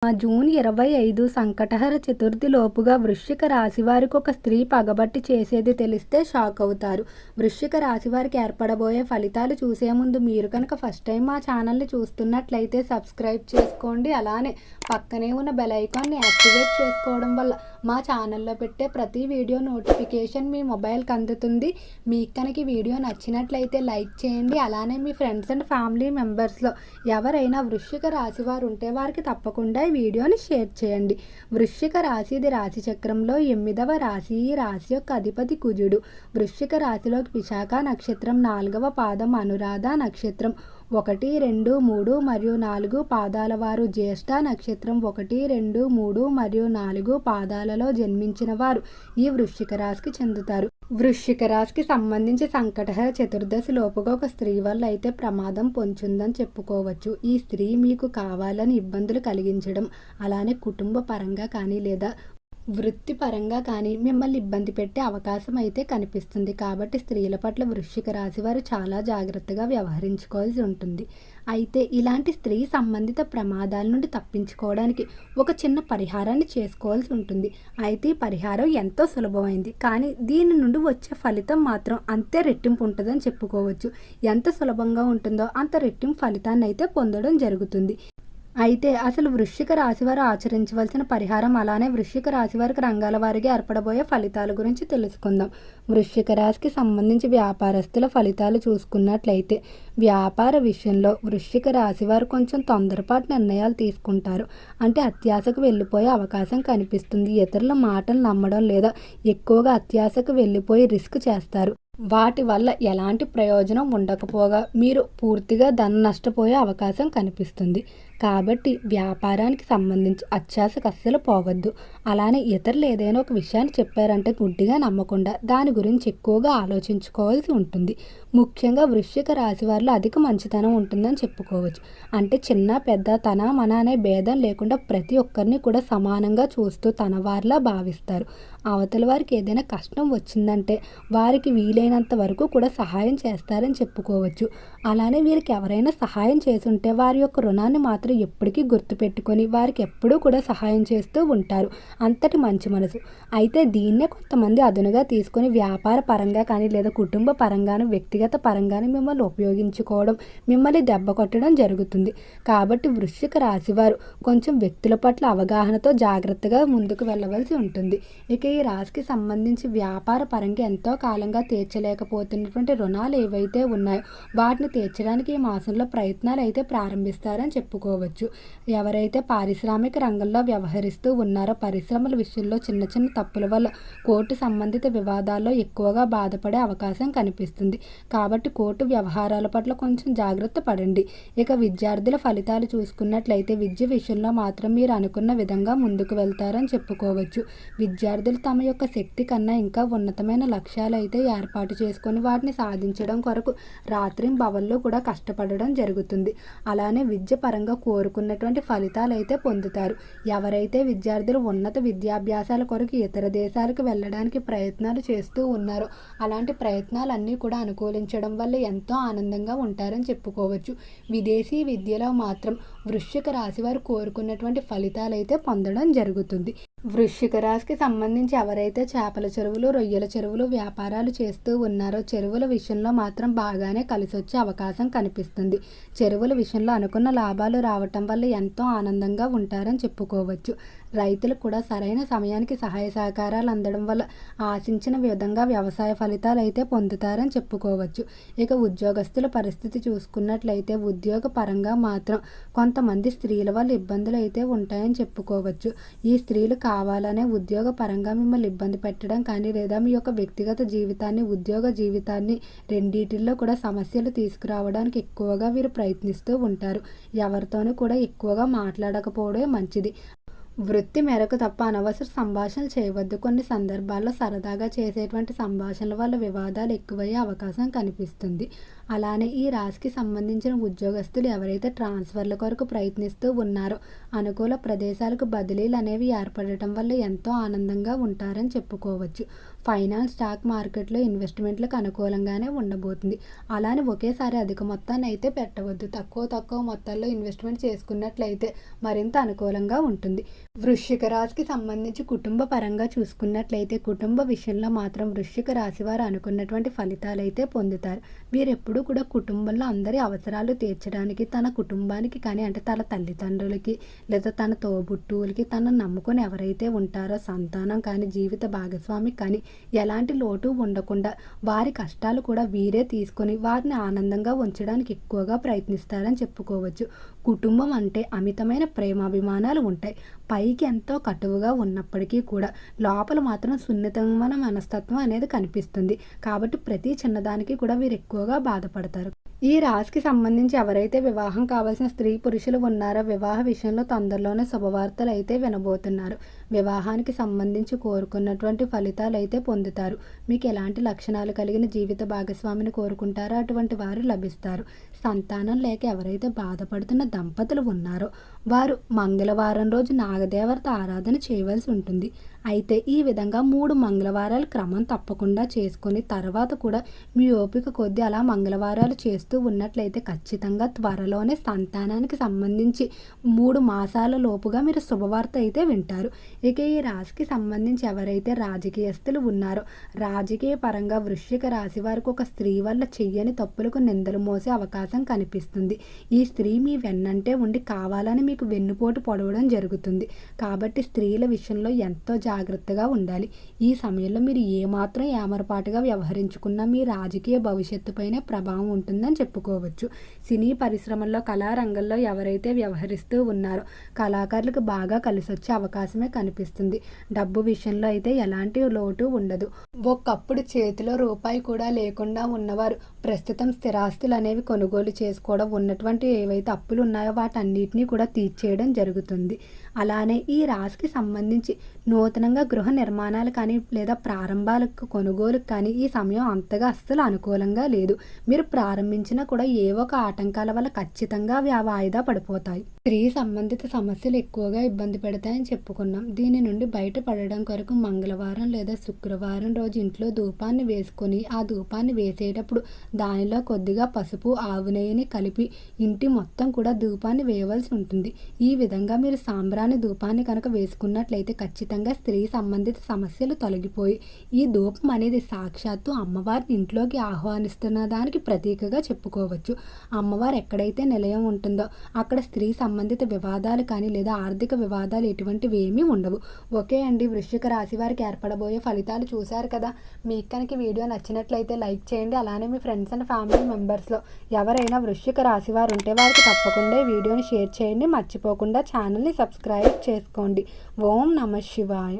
June 25 Sankatahara Chaturthi లోపుగా వృశ్చిక రాశి వారికి ఒక స్త్రీ పగబట్టి చేసేది తెలిస్తే షాక్ అవుతారు. వృశ్చిక రాశి వారికి ఏర్పడబోయే ఫలితాలు చూసే ముందు మీరు కనుక ఫస్ట్ టైం మా ఛానల్ని చూస్తున్నట్లయితే సబ్స్క్రైబ్ చేసుకోండి. అలానే పక్కనే ఉన్న బెల్ ఐకాన్ని యాక్టివేట్ చేసుకోవడం వల్ల మా ఛానల్లో పెట్టే ప్రతి వీడియో నోటిఫికేషన్ మీ మొబైల్కి అందుతుంది. మీకు కనుక ఈ వీడియో నచ్చినట్లయితే లైక్ చేయండి. అలానే మీ ఫ్రెండ్స్ అండ్ ఫ్యామిలీ మెంబర్స్లో ఎవరైనా వృశ్చిక రాశి వారు ఉంటే వారికి తప్పకుండా వీడియోని షేర్ చేయండి. వృశ్చిక రాశి ఇది రాశి చక్రంలో 8వ రాశి. ఈ రాశి యొక్క అధిపతి కుజుడు. వృశ్చిక రాశిలోకి విశాఖ నక్షత్రం 4వ పాదం, అనురాధ నక్షత్రం 1, 2, 3 మరియు 4 పాదాల వారు, జ్యేష్ఠ నక్షత్రం 1, 2, 3 మరియు 4 పాదాలలో జన్మించిన వారు ఈ వృశ్చిక రాశికి చెందుతారు. వృశ్చిక రాశికి సంబంధించి సంకటహర చతుర్దశి లోపుగా ఒక స్త్రీ వల్ల అయితే ప్రమాదం పొంచుందని చెప్పుకోవచ్చు. ఈ స్త్రీ మీకు కావాలని ఇబ్బందులు కలిగించడం, అలానే కుటుంబ పరంగా కానీ లేదా వృత్తిపరంగా కానీ మిమ్మల్ని ఇబ్బంది పెట్టే అవకాశం అయితే కనిపిస్తుంది. కాబట్టి స్త్రీల పట్ల వృశ్చిక రాశి వారు చాలా జాగ్రత్తగా వ్యవహరించుకోవాల్సి ఉంటుంది. అయితే ఇలాంటి స్త్రీ సంబంధిత ప్రమాదాల నుండి తప్పించుకోవడానికి ఒక చిన్న పరిహారాన్ని చేసుకోవాల్సి ఉంటుంది. అయితే ఈ పరిహారం ఎంతో సులభమైంది, కానీ దీని నుండి వచ్చే ఫలితం మాత్రం అంతే రెట్టింపు ఉంటుందని చెప్పుకోవచ్చు. ఎంత సులభంగా ఉంటుందో అంత రెట్టింపు ఫలితాన్ని అయితే పొందడం జరుగుతుంది. అయితే అసలు వృశ్చిక రాశి వారు ఆచరించవలసిన పరిహారం, అలానే వృశ్చిక రాశి వారికి రంగాల వారికి ఏర్పడబోయే ఫలితాల గురించి తెలుసుకుందాం. వృశ్చిక రాశికి సంబంధించి వ్యాపారస్తుల ఫలితాలు చూసుకున్నట్లయితే వ్యాపార విషయంలో వృశ్చిక రాశి వారు కొంచెం తొందరపాటు నిర్ణయాలు తీసుకుంటారు. అంటే అత్యాశకు వెళ్ళిపోయే అవకాశం కనిపిస్తుంది. ఇతరుల మాటలు నమ్మడం లేదా ఎక్కువగా అత్యాశకు వెళ్ళిపోయి రిస్క్ చేస్తారు. వాటి వల్ల ఎలాంటి ప్రయోజనం ఉండకపోగా మీరు పూర్తిగా ధనం నష్టపోయే అవకాశం కనిపిస్తుంది. కాబట్టి వ్యాపారానికి సంబంధించి అత్యాశకు అస్సలు పోవద్దు. అలానే ఇతరులు ఏదైనా ఒక విషయాన్ని చెప్పారంటే గుడ్డిగా నమ్మకుండా దాని గురించి ఎక్కువగా ఆలోచించుకోవాల్సి ఉంటుంది. ముఖ్యంగా వృశ్చిక రాశి వారిలో అధిక మంచితనం ఉంటుందని చెప్పుకోవచ్చు. అంటే చిన్న పెద్ద తన మన అనే భేదం లేకుండా ప్రతి ఒక్కరిని కూడా సమానంగా చూస్తూ తన వారిలా భావిస్తారు. అవతల వారికి ఏదైనా కష్టం వచ్చిందంటే వారికి వీలైనంత వరకు కూడా సహాయం చేస్తారని చెప్పుకోవచ్చు. అలానే వీరికి ఎవరైనా సహాయం చేసుంటే వారి యొక్క రుణాన్ని మాత్రం ఎప్పటికీ గుర్తుపెట్టుకొని వారికి ఎప్పుడూ కూడా సహాయం చేస్తూ ఉంటారు. అంతటి మంచి మనసు. అయితే దీన్నే కొంతమంది అదునుగా తీసుకొని వ్యాపార పరంగా కానీ లేదా కుటుంబ పరంగాను వ్యక్తిగత పరంగాను మిమ్మల్ని ఉపయోగించుకోవడం, మిమ్మల్ని దెబ్బ కొట్టడం జరుగుతుంది. కాబట్టి వృశ్చిక రాశి వారు కొంచెం వ్యక్తుల పట్ల అవగాహనతో జాగ్రత్తగా ముందుకు వెళ్ళవలసి ఉంటుంది. ఇక ఈ రాశికి సంబంధించి వ్యాపార పరంగా ఎంతో కాలంగా తీర్చలేకపోతున్నటువంటి రుణాలు ఏవైతే ఉన్నాయో వాటిని తీర్చడానికి ఈ మాసంలో ప్రయత్నాలు అయితే ప్రారంభిస్తారని చెప్పుకోవచ్చు. ఎవరైతే పారిశ్రామిక రంగంలో వ్యవహరిస్తూ ఉన్నారో పరిశ్రమల విషయంలో చిన్న చిన్న తప్పుల వల్ల కోర్టు సంబంధిత వివాదాల్లో ఎక్కువగా బాధపడే అవకాశం కనిపిస్తుంది. కాబట్టి కోర్టు వ్యవహారాల పట్ల కొంచెం జాగ్రత్త పడండి. ఇక విద్యార్థుల ఫలితాలు చూసుకున్నట్లయితే విద్య విషయంలో మాత్రం మీరు అనుకున్న విధంగా ముందుకు వెళ్తారని చెప్పుకోవచ్చు. విద్యార్థులు తమ యొక్క శక్తి కన్నా ఇంకా ఉన్నతమైన లక్ష్యాలు అయితే ఏర్పాటు చేసుకొని వాటిని సాధించడం కొరకు రాత్రింబవళ్ళు కూడా కష్టపడడం జరుగుతుంది. అలానే విద్య పరంగా కోరుకున్నటువంటి ఫలితాలు అయితే పొందుతారు. ఎవరైతే విద్యార్థులు ఉన్నత విద్యాభ్యాసాల కొరకు ఇతర దేశాలకు వెళ్ళడానికి ప్రయత్నాలు చేస్తూ ఉన్నారో అలాంటి ప్రయత్నాలన్నీ కూడా అనుకూలించడం వల్ల ఎంతో ఆనందంగా ఉంటారని చెప్పుకోవచ్చు. విదేశీ విద్యలో మాత్రం వృశ్చిక రాశి వారు కోరుకున్నటువంటి ఫలితాలు అయితే పొందడం జరుగుతుంది. వృశ్చిక రాశికి సంబంధించి ఎవరైతే చేపల చెరువులు, రొయ్యల చెరువులు వ్యాపారాలు చేస్తూ ఉన్నారో చెరువుల విషయంలో మాత్రం బాగానే కలిసి వచ్చే అవకాశం కనిపిస్తుంది. చెరువుల విషయంలో అనుకున్న లాభాలు రావటం వల్ల ఎంతో ఆనందంగా ఉంటారని చెప్పుకోవచ్చు. రైతులు కూడా సరైన సమయానికి సహాయ సహకారాలు అందడం వల్ల ఆశించిన విధంగా వ్యవసాయ ఫలితాలు అయితే పొందుతారని చెప్పుకోవచ్చు. ఇక ఉద్యోగస్తుల పరిస్థితి చూసుకున్నట్లయితే ఉద్యోగ పరంగా మాత్రం కొంతమంది స్త్రీల వల్ల ఇబ్బందులు అయితే ఉంటాయని చెప్పుకోవచ్చు. ఈ స్త్రీలు కావాలనే ఉద్యోగ పరంగా మిమ్మల్ని ఇబ్బంది పెట్టడం కానీ లేదా మీ యొక్క వ్యక్తిగత జీవితాన్ని ఉద్యోగ జీవితాన్ని రెండిటిల్లో కూడా సమస్యలు తీసుకురావడానికి ఎక్కువగా వీరు ప్రయత్నిస్తూ ఉంటారు. ఎవరితోనూ కూడా ఎక్కువగా మాట్లాడకపోవడమే మంచిది. వృత్తి మేరకు తప్ప అనవసర సంభాషణలు చేయవద్దు. కొన్ని సందర్భాల్లో సరదాగా చేసేటువంటి సంభాషణల వల్ల వివాదాలు ఎక్కువయ్యే అవకాశం కనిపిస్తుంది. అలానే ఈ రాశికి సంబంధించిన ఉద్యోగస్తులు ఎవరైతే ట్రాన్స్ఫర్ల కొరకు ప్రయత్నిస్తూ ఉన్నారో అనుకూల ప్రదేశాలకు బదిలీలు అనేవి ఏర్పడటం వల్ల ఎంతో ఆనందంగా ఉంటారని చెప్పుకోవచ్చు. ఫైనాన్స్, స్టాక్ మార్కెట్లో ఇన్వెస్ట్మెంట్లకు అనుకూలంగానే ఉండబోతుంది. అలానే ఒకేసారి అధిక మొత్తాన్ని అయితే పెట్టవద్దు. తక్కువ మొత్తాల్లో ఇన్వెస్ట్మెంట్ చేసుకున్నట్లయితే మరింత అనుకూలంగా ఉంటుంది. వృశ్చిక రాశికి సంబంధించి కుటుంబ పరంగా చూసుకున్నట్లయితే కుటుంబ విషయంలో మాత్రం వృశ్చిక రాశి వారు అనుకున్నటువంటి ఫలితాలు అయితే పొందుతారు. వీరెప్పుడు కూడా కుటుంబంలో అందరి అవసరాలు తీర్చడానికి తన కుటుంబానికి కానీ అంటే తన తల్లిదండ్రులకి లేదా తన తోబుట్టువులకి తను నమ్ముకొని ఎవరైతే ఉంటారో సంతానం కానీ జీవిత భాగస్వామికి కానీ ఎలాంటి లోటు ఉండకుండా వారి కష్టాలు కూడా వీరే తీసుకొని వారిని ఆనందంగా ఉంచడానికి ఎక్కువగా ప్రయత్నిస్తారని చెప్పుకోవచ్చు. కుటుంబం అంటే అమితమైన ప్రేమాభిమానాలు ఉంటాయి. పైకి ఎంతో కటువుగా ఉన్నప్పటికీ కూడా లోపల మాత్రం సున్నితమైన మనస్తత్వం అనేది కనిపిస్తుంది. కాబట్టి ప్రతి చిన్నదానికి కూడా వీరు ఎక్కువగా బాధపడతారు. ఈ రాశికి సంబంధించి ఎవరైతే వివాహం కావాల్సిన స్త్రీ పురుషులు ఉన్నారో వివాహ విషయంలో తొందరలోనే శుభవార్తలు అయితే వినబోతున్నారు. వివాహానికి సంబంధించి కోరుకున్నటువంటి ఫలితాలు అయితే పొందుతారు. మీకు ఎలాంటి లక్షణాలు కలిగిన జీవిత భాగస్వామిని కోరుకుంటారో అటువంటి వారు లభిస్తారు. సంతానం లేక ఎవరైతే బాధపడుతున్న దంపతులు ఉన్నారో వారు మంగళవారం రోజు నాగదేవత ఆరాధన చేయవలసి ఉంటుంది. అయితే ఈ విధంగా 3 మంగళవారాలు క్రమం తప్పకుండా చేసుకొని తర్వాత కూడా మీ ఓపిక కొద్దీ అలా మంగళవారాలు చేస్తూ ఉన్నట్లయితే ఖచ్చితంగా త్వరలోనే సంతానానికి సంబంధించి 3 మాసాల లోపుగా మీరు శుభవార్త అయితే వింటారు. ఇక ఈ రాశికి సంబంధించి ఎవరైతే రాజకీయస్తులు ఉన్నారో రాజకీయ పరంగా వృశ్చిక రాశి వారికి ఒక స్త్రీ వల్ల చెయ్యని తప్పులకు నిందలు మోసే అవకాశం కనిపిస్తుంది. ఈ స్త్రీ మీ వెన్నంటే ఉండి కావాలని మీకు వెన్నుపోటు పొడవడం జరుగుతుంది. కాబట్టి స్త్రీల విషయంలో ఎంతో జాగ్రత్తగా ఉండాలి. ఈ సమయంలో మీరు ఏమాత్రం ఏమరపాటుగా వ్యవహరించుకున్నా మీ రాజకీయ భవిష్యత్తుపైనే ప్రభావం ఉంటుందని చెప్పుకోవచ్చు. సినీ పరిశ్రమల్లో కళారంగంలో ఎవరైతే వ్యవహరిస్తూ ఉన్నారో కళాకారులకు బాగా కలిసి వచ్చే అవకాశమే కనిపిస్తుంది. డబ్బు విషయంలో అయితే ఎలాంటి లోటు ఉండదు. ఒకప్పుడు చేతిలో రూపాయి కూడా లేకుండా ఉన్నవారు ప్రస్తుతం స్థిరాస్తులు అనేవి కొనుగోలు చేసుకోవడం, ఉన్నటువంటి ఏవైతే అప్పులు ఉన్నాయో వాటన్నిటినీ కూడా తీర్చేయడం జరుగుతుంది. అలానే ఈ రాశికి సంబంధించి నూతనంగా గృహ నిర్మాణాలు కానీ లేదా ప్రారంభాలకు కొనుగోలుకు కానీ ఈ సమయం అంతగా అస్సలు అనుకూలంగా లేదు. మీరు ప్రారంభించినా కూడా ఏవో ఒక ఆటంకాల వల్ల ఖచ్చితంగా వాయిదా పడిపోతాయి. స్త్రీ సంబంధిత సమస్యలు ఎక్కువగా ఇబ్బంది పెడతాయని చెప్పుకున్నాం. దీని నుండి బయటపడడం కొరకు మంగళవారం లేదా శుక్రవారం రోజు ఇంట్లో ధూపాన్ని వేసుకొని ఆ ధూపాన్ని వేసేటప్పుడు దానిలో కొద్దిగా పసుపు, ఆవు నెయ్యిని కలిపి ఇంటి మొత్తం కూడా ధూపాన్ని వేయవలసి ఉంటుంది. ఈ విధంగా మీరు సాంబ్రాణి ధూపాన్ని కనుక వేసుకున్నట్లయితే ఖచ్చితంగా స్త్రీ సంబంధిత సమస్యలు తొలగిపోయి ఈ ధూపం అనేది సాక్షాత్తు అమ్మవారిని ఇంట్లోకి ఆహ్వానిస్తున్న దానికి ప్రతీకగా చెప్పుకోవచ్చు. అమ్మవారు ఎక్కడైతే నిలయం ఉంటుందో అక్కడ స్త్రీ సంబంధిత వివాదాలు కానీ లేదా ఆర్థిక వివాదాలు ఎటువంటివి ఏమీ ఉండవు. ఓకే అండి, వృశ్చిక రాశి వారికి ఏర్పడబోయే ఫలితాలు చూశారు కదా. మీకు కనుక వీడియో నచ్చినట్లయితే లైక్ చేయండి. అలానే మీ ఫ్రెండ్స్ అండ్ ఫ్యామిలీ మెంబర్స్లో ఎవరైనా వృశ్చిక రాశి వారు ఉంటే వారికి తప్పకుండా ఈ వీడియోని షేర్ చేయండి. మర్చిపోకుండా ఛానల్ని సబ్స్క్రైబ్ చేసుకోండి. ఓం నమః శివాయ.